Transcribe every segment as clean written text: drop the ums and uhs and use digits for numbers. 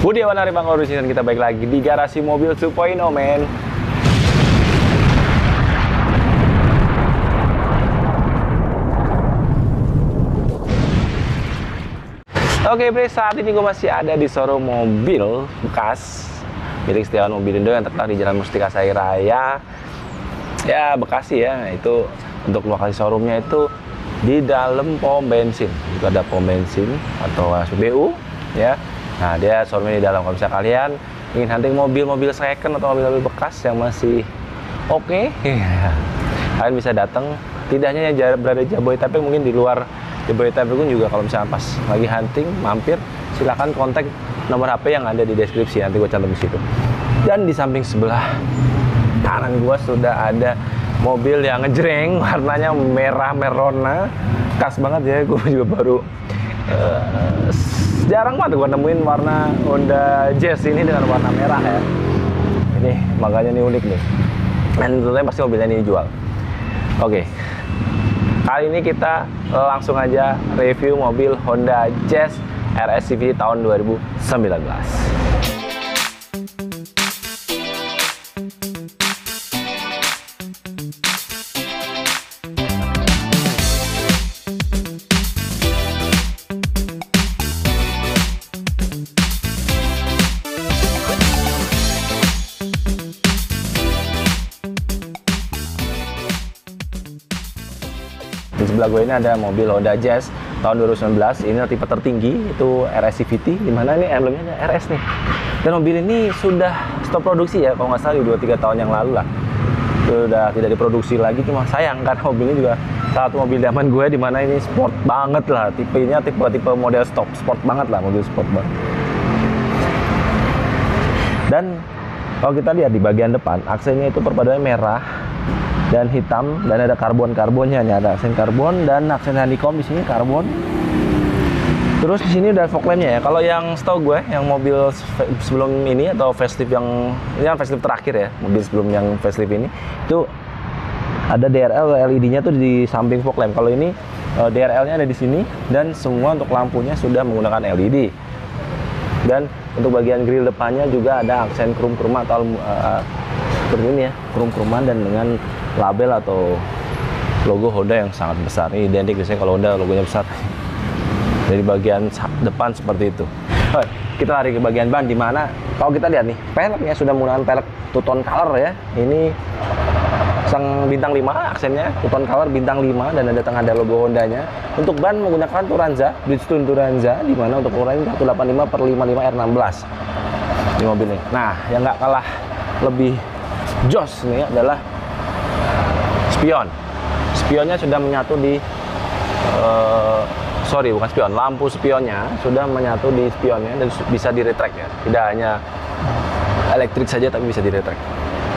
Budi Awan Bang Orus, dan kita balik lagi di Garasi Mobil 2.0, men. Oke, bre, saat ini gue masih ada di showroom mobil bekas milik Setiawan Mobilindo yang terletak di Jalan Mustika Sai Raya, ya Bekasi ya. Itu untuk lokasi showroomnya itu di dalam pom bensin. Itu ada pom bensin atau SPBU ya. Nah, dia showroomnya di dalam. Kalau misalnya kalian ingin hunting mobil-mobil second atau mobil-mobil bekas yang masih oke, kalian bisa datang. Tidak hanya yang berada di Jabodetabek, mungkin di luar Jabodetabek pun juga. Kalau misalnya pas lagi hunting, mampir, silakan kontak nomor HP yang ada di deskripsi. Nanti gue cantum di situ. Dan di samping sebelah kanan gue sudah ada mobil yang ngejreng, warnanya merah merona, khas banget ya. Gue juga baru jarang banget gue nemuin warna Honda Jazz ini dengan warna merah ya. Ini makanya ini unik nih. Dan tentunya pasti mobilnya ini dijual. Oke. Kali ini kita langsung aja review mobil Honda Jazz RS CVT tahun 2019. Di sebelah gue ini ada mobil Honda Jazz tahun 2019. Ini tipe tertinggi, itu RS CVT, dimana ini emblemnya ada RS nih. Dan mobil ini sudah stop produksi ya, kalau nggak salah di 2-3 tahun yang lalu lah. Sudah tidak diproduksi lagi, cuma sayang karena mobil ini juga salah satu mobil zaman gue, dimana ini sport banget lah. Tipenya tipe model sport banget lah, mobil sport banget. Dan kalau kita lihat di bagian depan, aksennya itu perpaduan merah dan hitam, dan ada karbonnya nih, ada aksen karbon dan aksen honeycomb di sini karbon. Terus di sini udah fog lampnya ya. Kalau yang setahu gue, yang mobil sebelum ini atau facelift yang facelift terakhir ya, mobil sebelum yang facelift ini itu ada DRL LED-nya tuh di samping fog lamp. Kalau ini DRL-nya ada di sini, dan semua untuk lampunya sudah menggunakan LED. Dan untuk bagian grill depannya juga ada aksen krum-kruman atau ini ya, krum-kruman dan dengan label atau logo Honda yang sangat besar. Ini identik biasanya kalau Honda logonya besar. Dari bagian depan seperti itu. Kita lari ke bagian ban, dimana kalau kita lihat nih, peleknya sudah menggunakan pelek two-tone color ya. Ini sang bintang 5, aksennya two-tone color bintang 5, dan ada tengah ada logo Hondanya. Untuk ban menggunakan Turanza, Bridgestone Turanza, dimana untuk ukurannya 185/55 R16 di mobil ini. Nah, yang nggak kalah lebih jos nih adalah spion. Spionnya sudah menyatu di bukan spion, lampu spionnya sudah menyatu di spionnya dan bisa di retract ya. Tidak hanya elektrik saja, tapi bisa di retract.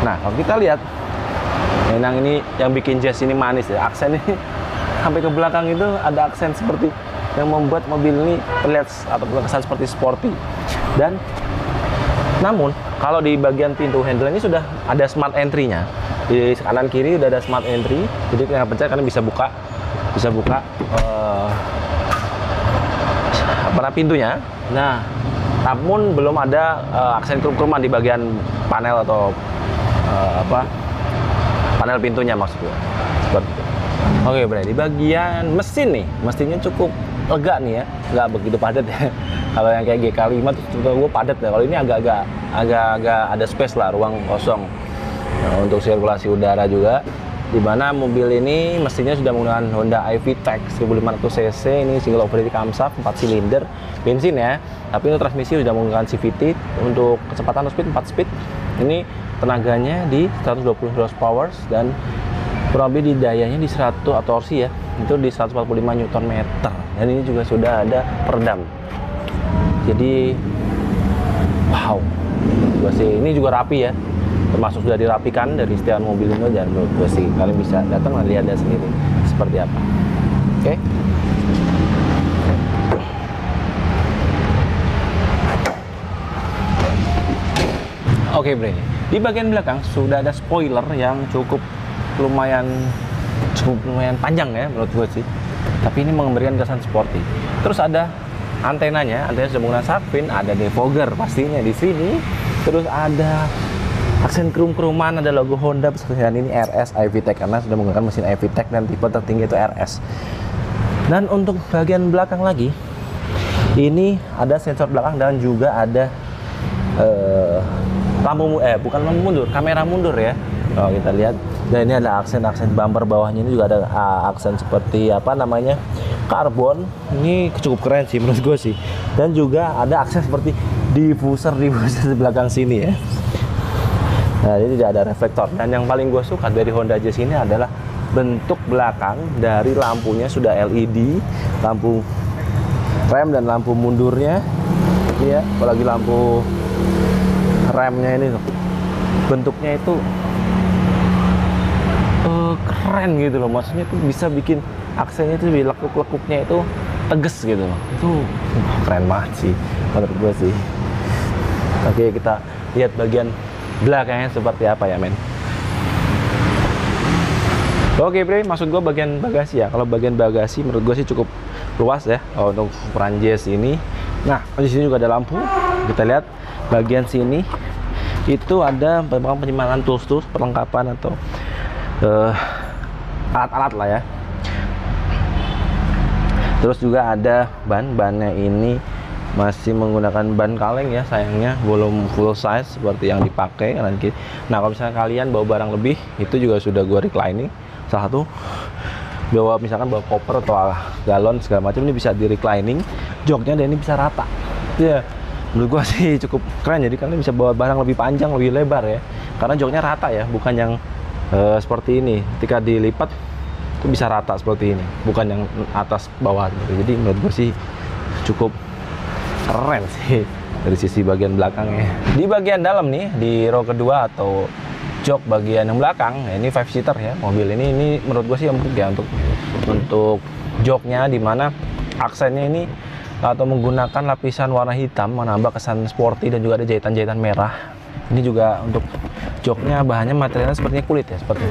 Nah, kalau kita lihat memang ini yang bikin Jazz ini manis ya, aksen ini sampai ke belakang itu ada aksen seperti yang membuat mobil ini terlihat atau berkesan seperti sporty. Dan namun kalau di bagian pintu handle ini sudah ada smart entry-nya. Di kanan kiri udah ada smart entry, jadi tinggal pencet kalian bisa buka pintunya. Nah, namun belum ada aksen krum-kruman di bagian panel atau panel pintunya maksudnya. Seperti itu. Oke, Bre, di bagian mesin nih, mesinnya cukup lega nih ya, nggak begitu padat ya. Kalau yang kayak GK5 tuh gue padat ya. Kalau ini agak-agak ada space lah, ruang kosong untuk sirkulasi udara juga. Dimana mobil ini mesinnya sudah menggunakan Honda iVTEC 1500 cc. Ini single operating camshaft 4 silinder bensin ya. Tapi untuk transmisi sudah menggunakan CVT. Untuk kecepatan speed 4 speed. Ini tenaganya di 120 horsepower, dan kurang lebih di dayanya di 100 atau torsi ya, itu di 145 Nm. Dan ini juga sudah ada peredam. Jadi wow, ini juga rapi ya, termasuk sudah dirapikan dari Setiawan Mobilindo. Dan menurut gue sih kalian bisa datang dan lihat sendiri seperti apa. Oke. Oke, Bre. Di bagian belakang sudah ada spoiler yang cukup lumayan panjang ya menurut gue sih. Tapi ini memberikan kesan sporty. Terus ada antenanya sudah menggunakan shark fin, ada defogger pastinya di sini. Terus ada aksen krum-kruman, ada logo Honda dan ini RS iVTEC karena sudah menggunakan mesin iVTEC dan tipe tertinggi itu RS. Dan untuk bagian belakang lagi, ini ada sensor belakang dan juga ada bukan lampu mundur, kamera mundur ya. Kalau kita lihat, dan ini ada aksen bumper bawahnya, ini juga ada aksen seperti apa namanya, karbon. Ini cukup keren sih menurut gue sih. Dan juga ada aksen seperti diffuser di belakang sini ya. Nah, ini tidak ada reflektor. Dan yang paling gue suka dari Honda Jazz ini adalah bentuk belakang dari lampunya sudah LED, lampu rem dan lampu mundurnya ini ya, apalagi lampu remnya ini tuh, bentuknya itu keren gitu loh. Maksudnya itu bisa bikin aksennya itu lekuk-lekuknya itu tegas gitu loh. Itu keren banget sih menurut gue sih. Oke, kita lihat bagian belakangnya seperti apa ya men. Oke bre, maksud gue bagian bagasi ya. Kalau bagian bagasi menurut gue sih cukup luas ya untuk ukuran Jazz ini. Nah, di sini juga ada lampu. Kita lihat bagian sini itu ada penyimpanan tools, perlengkapan atau alat-alat lah ya. Terus juga ada bannya ini masih menggunakan ban kaleng ya, sayangnya belum full size seperti yang dipakai kanan kiri. Nah, kalau misalnya kalian bawa barang lebih, itu juga sudah gua reclining. Salah satu misalkan bawa koper atau galon segala macam, ini bisa di reclining joknya dan ini bisa rata ya. Menurut gua sih cukup keren, jadi kalian bisa bawa barang lebih panjang, lebih lebar ya, karena joknya rata ya, bukan yang seperti ini ketika dilipat itu bisa rata seperti ini, bukan yang atas bawah gitu. Jadi menurut gue sih cukup keren sih dari sisi bagian belakangnya. Di bagian dalam nih, di row kedua atau jok bagian yang belakang, ini 5 seater ya mobil ini menurut gue sih empuk ya untuk joknya, dimana aksennya ini atau menggunakan lapisan warna hitam menambah kesan sporty dan juga ada jahitan-jahitan merah. Ini juga untuk joknya bahannya materialnya sepertinya kulit ya, seperti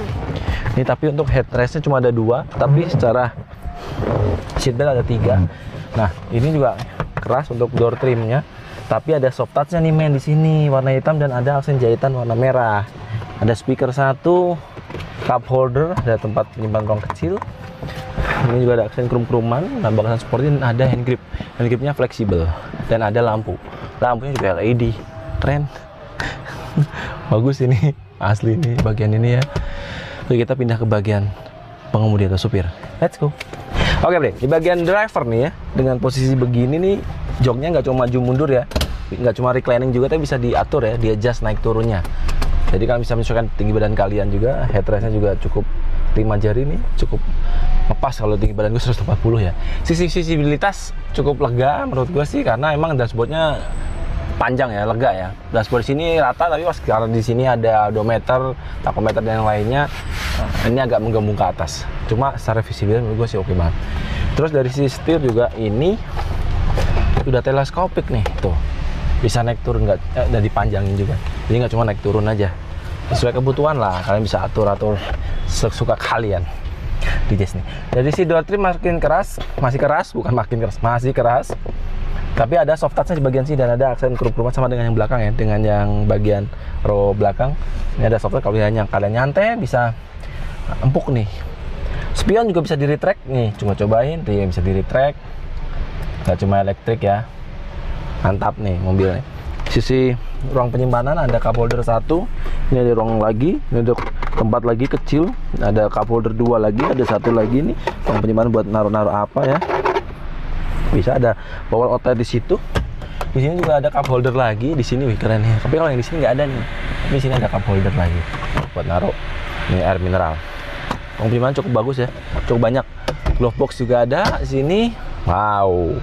ini. Tapi untuk headrestnya cuma ada 2, tapi secara seatbelt ada 3. Nah, ini juga keras untuk door trimnya, tapi ada soft touchnya nih men di sini warna hitam dan ada aksen jahitan warna merah. Ada speaker 1, cup holder, ada tempat menyimpan ruang kecil. Ini juga ada aksen krum-kruman, nambah kesan sporty dan ada hand grip. Hand gripnya fleksibel dan ada lampunya juga LED, keren. Bagus ini, asli ini bagian ini ya. Oke, kita pindah ke bagian pengemudi atau supir. Let's go. Oke bre, di bagian driver nih ya, dengan posisi begini nih, joknya nggak cuma maju mundur ya, nggak cuma reclining juga, tapi bisa diatur ya, dia adjust naik turunnya. Jadi kalian bisa menyesuaikan tinggi badan kalian juga. Headrestnya juga cukup 5 jari nih, cukup lepas. Kalau tinggi badan gue 140 ya. Sisi visibilitas cukup lega menurut gue sih, karena emang dashboardnya panjang ya, lega ya. Dashboard sini rata, tapi pas karena di sini ada odometer, tachometer dan yang lainnya, ini agak menggembung ke atas. Cuma secara visibilitas menurut gue sih oke banget. Terus dari sisi setir juga ini udah teleskopik nih, tuh bisa naik turun, nggak dan dipanjangin juga. Jadi nggak cuma naik turun aja, sesuai kebutuhan lah. Kalian bisa atur sesuka kalian di Jazz nih. Dari sisi door trim makin keras, masih keras, bukan makin keras, masih keras. Tapi ada soft touch-nya di bagian sini dan ada aksen krum-kruman sama dengan yang belakang ya, dengan yang bagian row belakang. Ini ada soft touch, kalau kalian nyantai bisa empuk nih. Spion juga bisa di retract nih, cuma cobain, dia bisa di retract. Gak cuma elektrik ya, mantap nih mobilnya. Sisi ruang penyimpanan ada cup holder 1, ini ada ruang lagi, ini ada tempat lagi kecil, ada cup holder 2 lagi, ada 1 lagi nih ruang penyimpanan buat naruh-naruh apa ya. Bisa ada power outlet di situ. Di sini juga ada cup holder lagi di sini, wih keren ya. Tapi kalau yang di sini nggak ada nih. Di sini ada cup holder lagi buat naruh ini air mineral. Ruang penyimpanan cukup bagus ya, cukup banyak. Glove box juga ada di sini. Wow,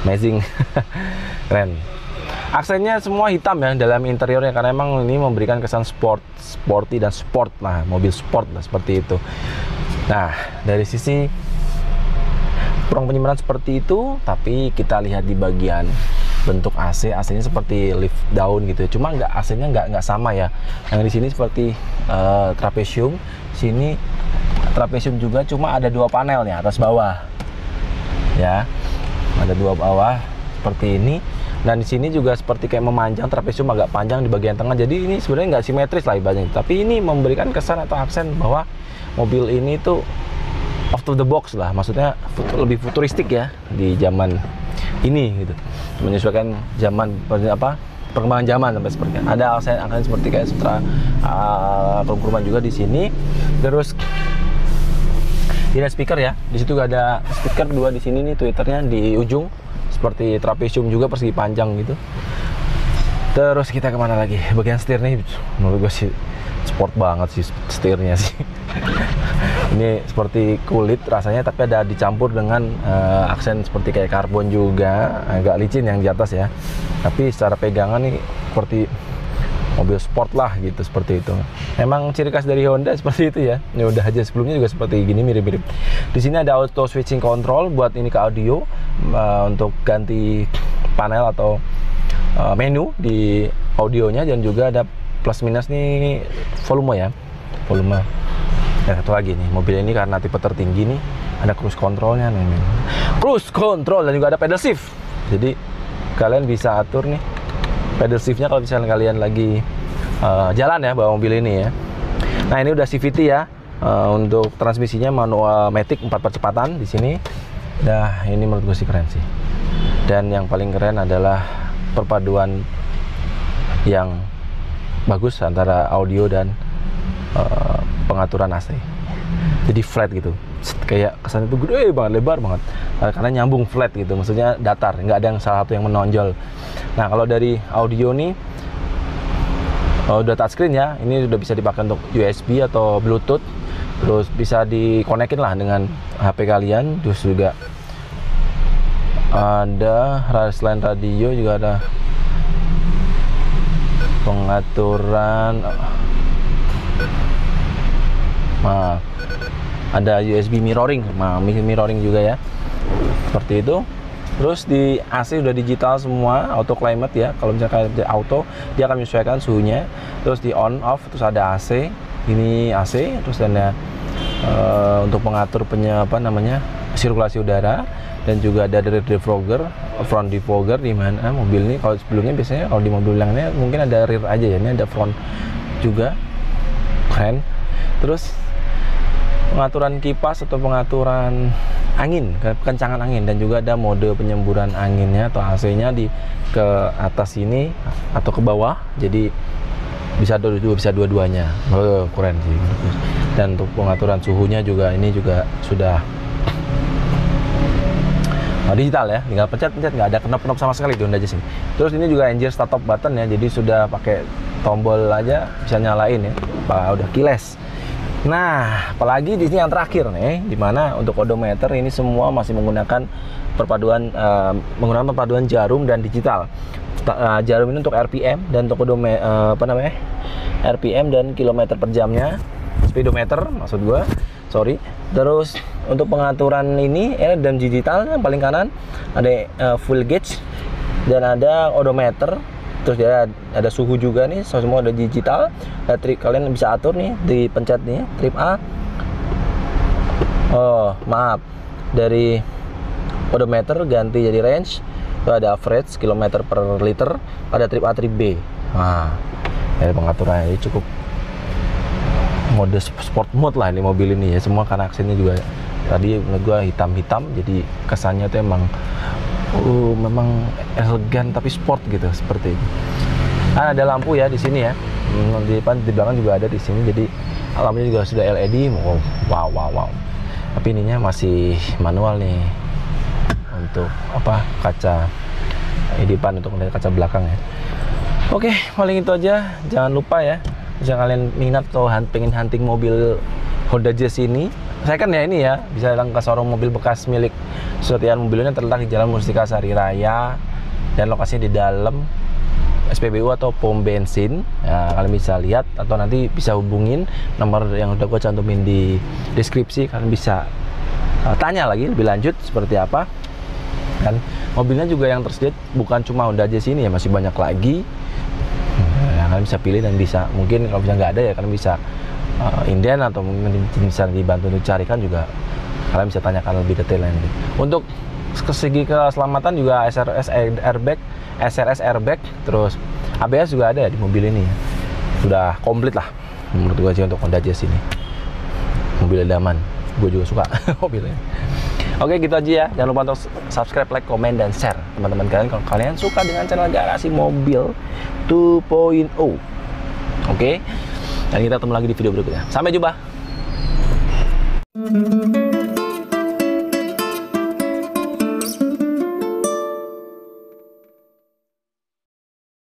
amazing, keren. Aksennya semua hitam ya dalam interiornya, karena emang ini memberikan kesan sporty dan sport lah, mobil sport lah seperti itu. Nah, dari sisi ruang penyimpanan seperti itu, tapi kita lihat di bagian bentuk AC-nya seperti lift down gitu ya. Cuma AC-nya nggak sama ya. Yang di sini seperti trapesium, sini trapesium juga, cuma ada 2 panel nih, atas bawah. Ya, ada 2 bawah seperti ini. Dan di sini juga seperti kayak memanjang, trapesium agak panjang di bagian tengah. Jadi ini sebenarnya nggak simetris lah ibaratnya. Tapi ini memberikan kesan atau aksen bahwa mobil ini tuh out of the box lah. Maksudnya lebih futuristik ya di zaman ini gitu. Menyesuaikan zaman perkembangan zaman sampai seperti ada aksen seperti kayak Supra kurban juga di sini. Terus ini ada speaker ya. Di situ ada speaker dua di sini nih, tweeternya di ujung. Seperti trapesium juga persegi panjang gitu. Terus kita kemana lagi? Bagian setir nih, menurut gue sih sport banget sih setirnya sih. Ini seperti kulit rasanya, tapi ada dicampur dengan aksen seperti kayak karbon juga, agak licin yang di atas ya. Tapi secara pegangan nih seperti mobil sport lah gitu, seperti itu. Memang ciri khas dari Honda seperti itu ya. Ini udah aja sebelumnya juga seperti gini, mirip-mirip. Di sini ada auto switching control buat ini ke audio, untuk ganti panel atau menu di audionya, dan juga ada plus minus nih volume ya. Volume. Dan satu lagi nih, mobil ini karena tipe tertinggi nih, ada cruise controlnya nih. Cruise control dan juga ada pedal shift. Jadi kalian bisa atur nih pedal shiftnya kalau misalnya kalian lagi jalan ya bawa mobil ini ya. Nah ini udah CVT ya. Untuk transmisinya manual matic 4 percepatan di sini. Nah ini menurut gue sih keren sih. Dan yang paling keren adalah perpaduan yang bagus antara audio dan pengaturan AC. Jadi flat gitu. Kayak kesannya itu gede banget, lebar banget. Karena nyambung flat gitu, maksudnya datar, nggak ada yang salah satu yang menonjol. Nah kalau dari audio nih udah touchscreen ya, ini udah bisa dipakai untuk USB atau Bluetooth, terus bisa dikonekin lah dengan HP kalian. Terus juga ada selain radio juga ada pengaturan, ada USB mirroring, mirroring juga ya, seperti itu. Terus di AC udah digital semua, auto climate ya. Kalau misalkan auto, dia akan menyesuaikan suhunya. Terus di on off, terus ada AC. Ini AC, terus ada untuk mengatur sirkulasi udara, dan juga ada rear defogger, front defogger, di mana mobil ini kalau sebelumnya biasanya kalau di mobil yang ini mungkin ada rear aja ya, ini ada front juga, keren. Terus pengaturan kipas atau pengaturan angin, kekencangan angin, dan juga ada mode penyemburan anginnya atau AC-nya di ke atas ini atau ke bawah, jadi bisa dua-duanya. Keren sih. Dan untuk pengaturan suhunya juga ini juga sudah digital ya, tinggal pencet-pencet, nggak ada knop-knop sama sekali di Honda Jazz ini. Terus ini juga engine start top button ya, jadi sudah pakai tombol aja bisa nyalain ya, udah keyless. Nah, apalagi di sini yang terakhir nih, dimana untuk odometer ini semua masih menggunakan perpaduan jarum dan digital. Jarum ini untuk RPM, dan untuk RPM dan kilometer per jamnya, speedometer maksud gue, sorry. Terus untuk pengaturan ini dan digital yang paling kanan ada full gauge dan ada odometer. Terus dia ada suhu juga nih, semua ada digital. Trip kalian bisa atur nih, dipencet nih trip A. Dari odometer ganti jadi range. Itu ada average kilometer per liter, ada trip A, trip B. Nah, dari pengaturannya ini cukup mode sport mode lah ini mobil ini ya. Semua karena aksennya juga tadi menurut gua hitam-hitam, jadi kesannya tuh memang elegan tapi sport gitu, seperti itu. Kan ada lampu ya di sini ya, di belakang juga ada di sini, jadi lampunya juga sudah LED. Wow. Tapi ininya masih manual nih untuk kaca di depan, untuk melihat kaca belakang ya. Oke, paling itu aja. Jangan lupa ya, jika kalian minat atau pengen hunting mobil Honda Jazz ini, saya kan ya ini ya, bisa datang ke showroom mobil bekas milik Sutian Mobilnya, terletak di Jalan Mustika Sari Raya, dan lokasinya di dalam SPBU atau pom bensin. Nah, kalian bisa lihat atau nanti bisa hubungin nomor yang udah gue cantumin di deskripsi. Kalian bisa tanya lagi lebih lanjut seperti apa. Dan mobilnya juga yang tersedia bukan cuma Honda Jazz ini ya, masih banyak lagi. Kalian bisa pilih dan bisa, mungkin kalau bisa nggak ada ya kalian bisa inden, atau mungkin bisa dibantu untuk carikan juga. Kalian bisa tanyakan lebih detail nanti. Untuk segi keselamatan juga SRS airbag, terus ABS juga ada ya di mobil ini. Sudah komplit lah menurut gue sih untuk Honda Jazz ini. Mobil idaman, gue juga suka mobilnya. Oke, gitu aja ya. Jangan lupa untuk subscribe, like, komen, dan share teman-teman kalian kalau kalian suka dengan channel Garasi Mobil 2.0. Oke, dan kita ketemu lagi di video berikutnya. Sampai jumpa.